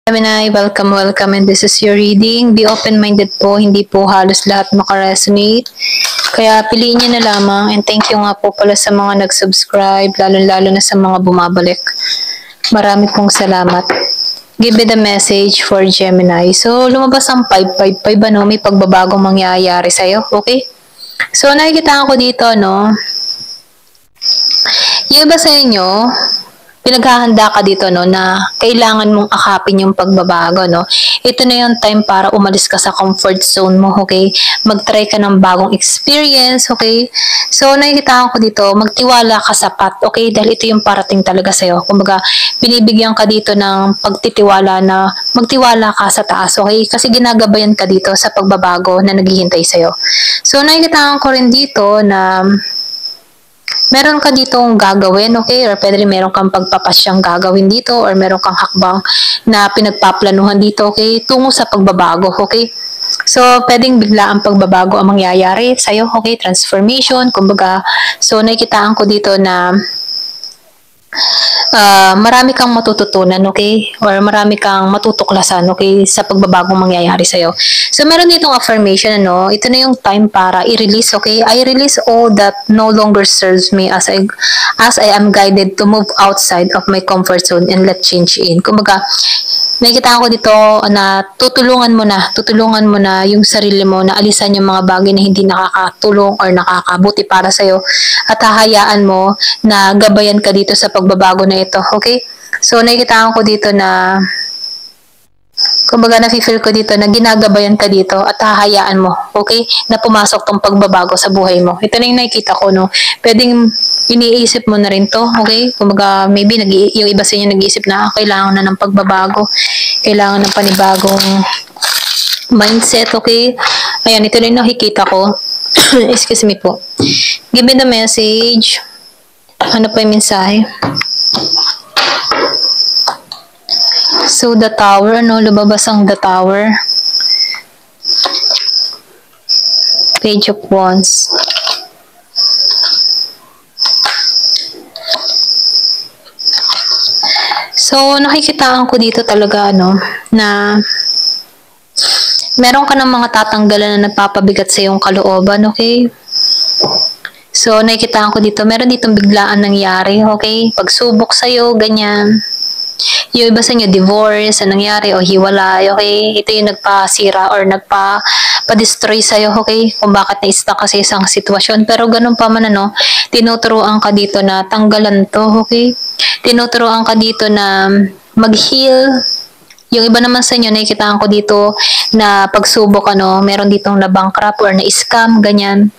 Gemini, welcome, and this is your reading. Be open-minded po, hindi po halos lahat makaresonate. Kaya piliin niyo na lamang, and thank you nga po pala sa mga nag-subscribe, lalo-lalo na sa mga bumabalik. Marami pong salamat. Give me the message for Gemini. So, lumabas ang 555, ano? May pagbabagong mangyayari sa'yo, okay? So, nakikita ko dito, no? Yung iba sa inyo, pinaghahanda ka dito, no, na kailangan mong akapin yung pagbabago, no. Ito na yung time para umalis ka sa comfort zone mo, okay? Mag-try ka ng bagong experience, okay? So, nakikita ko dito, magtiwala ka sa path, okay? Dahil ito yung parating talaga sa'yo. Kumbaga, binibigyan ka dito ng pagtitiwala na magtiwala ka sa taas, okay? Kasi ginagabayan ka dito sa pagbabago na naghihintay sa'yo. So, nakikita ko rin dito na meron ka ditong gagawin, okay? Or pwede rin meron kang pagpapasyang gagawin dito or meron kang hakbang na pinagpaplanuhan dito, okay? Tungo sa pagbabago, okay? So, pwedeng bigla ang pagbabago ang mangyayari sa'yo, okay? Transformation, kumbaga. So, nakikitaan ko dito na marami kang matututunan, okay? Or marami kang matutuklasan, okay? Sa pagbabagong mangyayari sa'yo. So, meron ditong affirmation, ano? Ito na yung time para i-release, okay? I release all that no longer serves me as I am guided to move outside of my comfort zone and let change in. Kumbaga, nakikita ko dito na tutulungan mo na yung sarili mo na alisan yung mga bagay na hindi nakakatulong or nakakabuti para sa'yo at hahayaan mo na gabayan ka dito sa pagbabago na ito, okay? So, nakikita ko dito na kumbaga nafe-feel ko dito na ginagabayan ka dito at hahayaan mo, okay? Na pumasok tong pagbabago sa buhay mo. Ito na yung nakikita ko, no? Pwedeng iniisip mo na rin to, okay? Kumbaga maybe yung iba sa inyo nag-iisip na kailangan na ng pagbabago, kailangan ng panibagong mindset, okay? Ayan, ito na yung nakikita ko. Excuse me po. Give me the message. Ano pa yung mensahe? So, the tower, ano? Lumabas ang the tower. Page of Wands. So, nakikitaan ko dito talaga, ano, na meron ka ng mga tatanggalan na nagpapabigat sa iyong kalooban, okay? So, nakikitaan ko dito, meron ditong biglaan nangyari, okay? Pagsubok sa'yo, ganyan. Yung iba sa inyo, divorce, anong nangyari, o hiwalay, okay? Ito yung nagpasira or nagpa-destroy sa'yo, okay? Kung bakit na-stuck ka sa isang sitwasyon. Pero ganun pa man, ano, tinuturuan ka dito na tanggalan to, okay? Tinuturuan ka dito na mag-heal. Yung iba naman sa inyo, nakikitaan ko dito na pagsubok, ano, meron ditong na-bankrupt or na-scam, ganyan.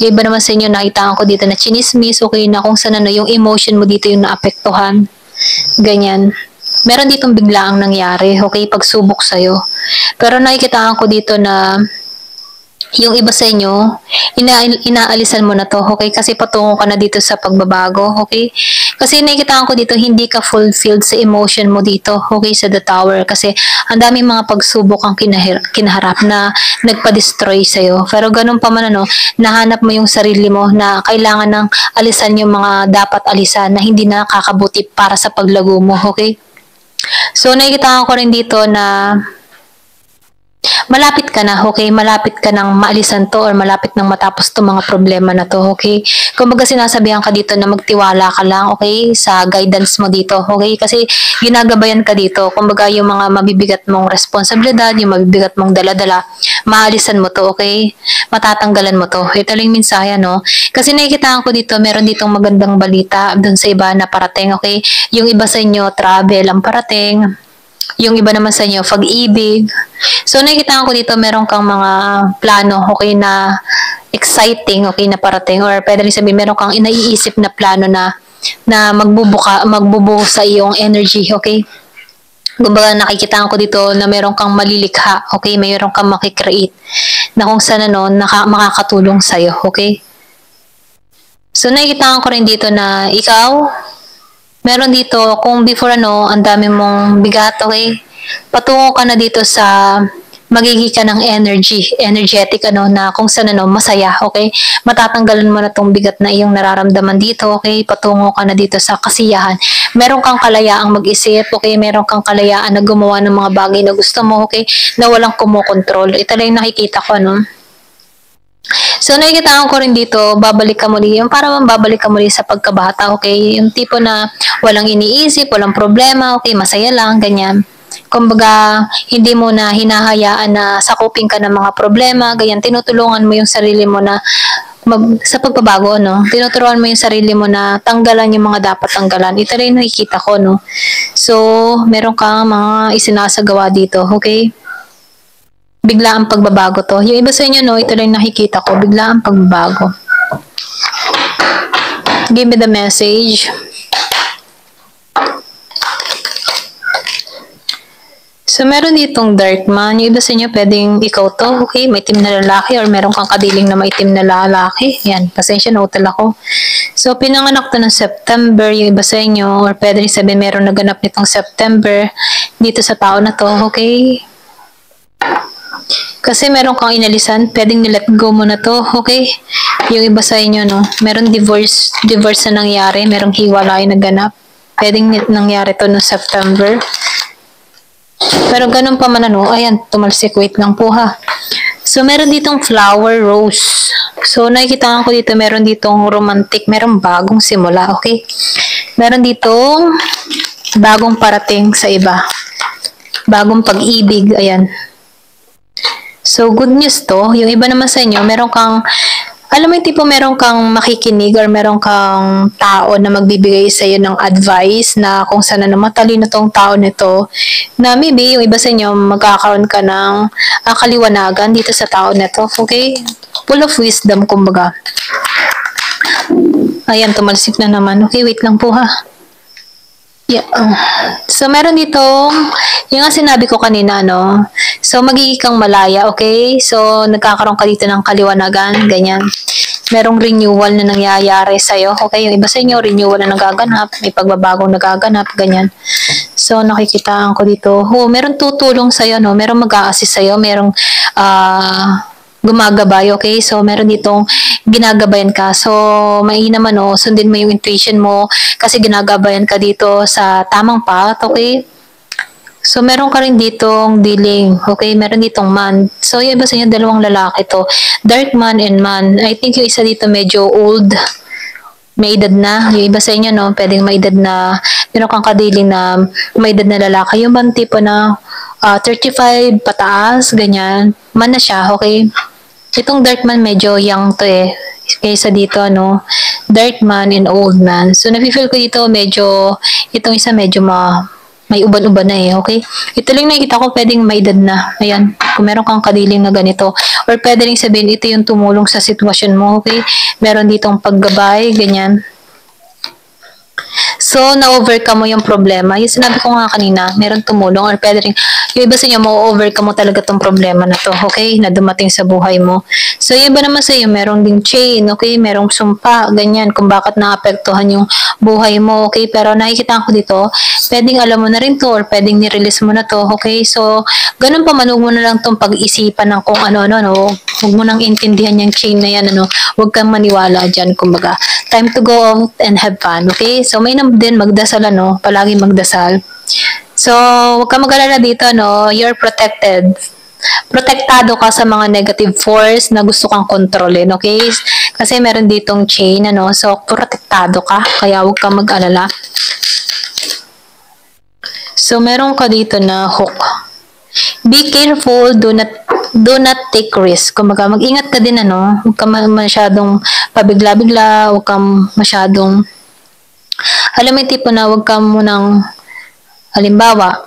Yung iba naman sa inyo, nakikitaan ko dito na chinismis, okay, na kung saan, ano, yung emotion mo dito yung naapektuhan. Ganyan. Meron ditong biglaang nangyari, okay, pagsubok sa'yo. Pero nakikitaan ko dito na yung iba sa inyo, inaalisan mo na to, okay? Kasi patungo ka na dito sa pagbabago, okay? Kasi nakikitaan ko dito, hindi ka fulfilled sa emotion mo dito, okay, sa the tower. Kasi ang daming mga pagsubok ang kinaharap na nagpa-destroy sa'yo. Pero ganun pa man, ano, nahanap mo yung sarili mo na kailangan ng alisan yung mga dapat alisan na hindi nakakabuti para sa paglago mo, okay? So, nakikitaan ko rin dito na malapit ka na, okay? Malapit ka nang maalisan to or malapit nang matapos to mga problema na to, okay? Kumbaga sinasabihan ka dito na magtiwala ka lang, okay? Sa guidance mo dito, okay? Kasi ginagabayan ka dito. Kumbaga yung mga mabibigat mong responsibilidad, yung mabibigat mong dala-dala, maalisan mo to, okay? Matatanggalan mo to. Ito lang yung mensahe, no? Kasi nakikitaan ko dito, meron ditong magandang balita dun sa iba na parating, okay? Yung iba sa inyo, travel ang parating. Yung iba naman sa inyo, pag-ibig. So, nakikita ko dito, meron kang mga plano, okay, na exciting, okay, na parating. Or pwede rin sabihin, meron kang inaiisip na plano na magbubuo sa iyong energy, okay? Kumbaga, nakikita ko dito na meron kang malilikha, okay? Meron kang makikreate na kung saan, ano, makakatulong sa'yo, okay? So, nakikita ko rin dito na ikaw, meron dito, kung before, ano, ang dami mong bigat, okay? Patungo ka na dito sa magiging ka ng energetic, ano, na kung saan, ano, masaya, okay? Matatanggalan mo na tong bigat na iyong nararamdaman dito, okay? Patungo ka na dito sa kasiyahan. Meron kang kalayaang mag-isip, okay? Meron kang kalayaan na gumawa ng mga bagay na gusto mo, okay? Na walang kumokontrol. Ito lang yung nakikita ko, no? So, nakikita ko rin dito, babalik ka muli, yung parang babalik ka muli sa pagkabata, okay? Yung tipo na walang iniisip, walang problema, okay? Masaya lang, ganyan. Kumbaga, hindi mo na hinahayaan na sakupin ka ng mga problema, ganyan. Tinutulungan mo yung sarili mo na sa pagbabago, no? Tinuturuan mo yung sarili mo na tanggalan yung mga dapat tanggalan. Ito rin yung nakikita ko, no? So, meron kang mga isinasagawa dito, okay? Bigla ang pagbabago to. Yung iba sa inyo, no, ito lang nakikita ko, bigla ang pagbabago. Give me the message. So, meron ditong dark man. Yung iba sa inyo, pwedeng ikaw to, okay? May itim na lalaki or meron kang kadiling na maitim na lalaki. Yan, pasensya, nautal ako. So, pinanganak to ng September. Yung iba sa inyo, or pwede rin sabihin meron naganap nitong September dito sa tao na to, okay? Kasi meron kang inalisan, pwedeng nilet go mo na to, okay? Yung iba sa inyo, no? Meron divorce na nangyari, merong hiwalay na ganap. Pwedeng nangyari to no September. Pero ganun pa man, ano, ayan, tumalsik, wait lang po ha. So, meron ditong flower rose. So, nakikita ko dito, meron ditong romantic, meron bagong simula, okay? Meron ditong bagong parating sa iba. Bagong pag-ibig, ayan. So, good news to. Yung iba naman sa inyo, meron kang, alam mo yung tipo meron kang makikinig or meron kang tao na magbibigay sa iyo ng advice na kung saan na matalino tong tao nito, na maybe yung iba sa inyo magkakaroon ka ng kaliwanagan dito sa tao nito, okay? Full of wisdom, kumbaga. Ayan, tumalsik na naman. Okay, wait lang po ha. Yeah. So, meron dito, yung nga sinabi ko kanina, no? So, magiging kang malaya, okay? So, nagkakaroon ka dito ng kaliwanagan, ganyan. Merong renewal na nangyayari sa'yo, okay? Yung iba sa inyo, renewal na nagaganap, may pagbabagong nagaganap, ganyan. So, nakikitaan ko dito, meron tutulong sa'yo, no? Merong mag-a-assist sa'yo, merong, gumagabay, okay? So, meron ditong ginagabayan ka. So, may naman, no? Sundin mo yung intuition mo kasi ginagabayan ka dito sa tamang path, okay? So, meron ka rin ditong dealing, okay? Meron ditong man. So, yung iba sa inyo, dalawang lalaki to. Dark man and man. I think yung isa dito medyo old. May edad na. Yung iba sa inyo, no? Pwedeng may edad na, meron kang kadiling na may edad na lalaki. Yung man tipo na 35 pataas, ganyan. Man na siya, okay? Itong dark man medyo young to eh. Kaysa dito, no? Dark man and old man. So, nafe-feel ko dito medyo, itong isa medyo may uban-uban na eh, okay? Ito lang nakikita ko, pwedeng may edad na. Ayan, kung meron kang kadiling na ganito. Or pwede rin sabihin, ito yung tumulong sa sitwasyon mo, okay? Meron ditong paggabay, ganyan. So, na-overcome mo yung problema. Yung sinabi ko nga kanina, meron tumulong or pwede rin, yung iba sa inyo, ma-overcome mo talaga tong problema na to, okay? Na dumating sa buhay mo. So, yung iba naman sa iyo, meron ding chain, okay? Merong sumpa, ganyan, kung bakit naapektuhan yung buhay mo, okay? Pero nakikita ko dito, pwedeng alam mo na rin to or pwedeng nirelease mo na to, okay? So, ganun pa man, huwag mo na lang tong pag-isipan ng kung ano-ano, no? Huwag mo nang intindihan yung chain na yan, ano? Huwag kang maniwala dyan, kumbaga. Time to go out and have fun, okay? So, may din magdasal, ano? Palagi magdasal. So, huwag kang mag-alala dito, no? You're protected. Protektado ka sa mga negative force na gusto kang kontrolin, okay? Kasi meron ditong chain, ano? So, protektado ka. Kaya huwag kang mag-alala. So, meron ka dito na hook. Be careful, do not take risk. Kumbaga, mag-ingat ka din, ano? Huwag kang masyadong pabigla-bigla, huwag kang masyadong, alam mo yung tipo na huwag ka munang, halimbawa,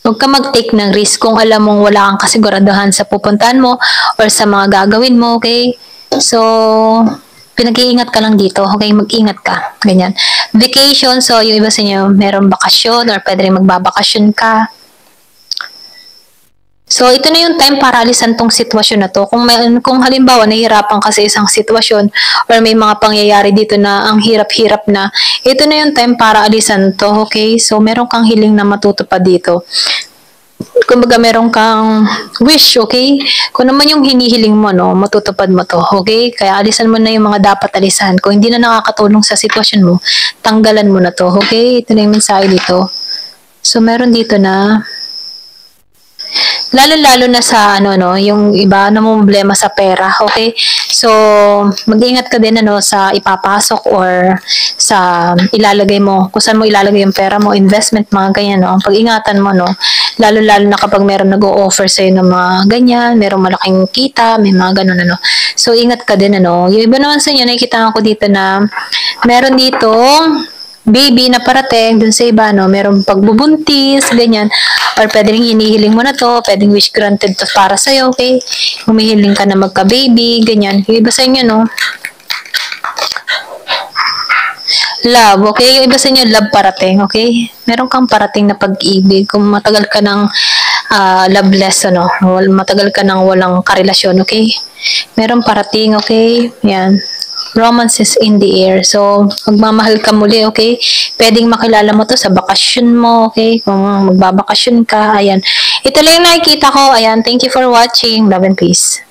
huwag ka mag-take ng risk kung alam mong wala kang kasiguraduhan sa pupuntahan mo or sa mga gagawin mo, okay? So, pinag-iingat ka lang dito, okay? Mag-ingat ka, ganyan. Vacation, so yung iba sa inyo, merong bakasyon or pwede rin magbabakasyon ka. So, ito na yung time para alisan tong sitwasyon na to. Kung halimbawa, nahihirapan ka sa isang sitwasyon or may mga pangyayari dito na ang hirap-hirap na, ito na yung time para alisan to, okay? So, meron kang hiling na matutupad dito. kumbaga meron kang wish, okay? Kung naman yung hinihiling mo, no, matutupad mo to, okay? Kaya alisan mo na yung mga dapat alisan. Kung hindi na nakakatulong sa sitwasyon mo, tanggalan mo na to, okay? Ito na yung mensahe dito. So, meron dito na lalo-lalo na sa ano no, yung iba na problema sa pera, okay? So, mag-ingat ka din ano sa ipapasok or sa ilalagay mo, kung saan mo ilalagay yung pera mo, investment, mga ganyan no. Pag-ingatan mo no, lalo-lalo na kapag meron nag-o-offer sa'yo ng mga ganyan, merong malaking kita, may mga ganun ano. So, ingat ka din ano. Yung iba naman sa inyo, nakikita ko dito na meron dito baby na parating dun sa iba, no? Merong pagbubuntis, ganyan. Or pwedeng hinihiling mo na to, pwedeng wish granted to para sa'yo, okay? Humihiling ka na magka-baby, ganyan. Yung iba sa inyo, no? Love, okay? Yung iba sa inyo, love parating, okay? Meron kang parating na pag-ibig. Kung matagal ka ng loveless, ano? Matagal ka ng walang karelasyon, okay? Meron parating, okay? Yan. Romance is in the air. So, magmamahal ka muli, okay? Pwedeng makilala mo to sa bakasyon mo, okay? Kung magbabakasyon ka, ayan. Ito lang yung nakikita ko. Ayan, thank you for watching. Love and peace.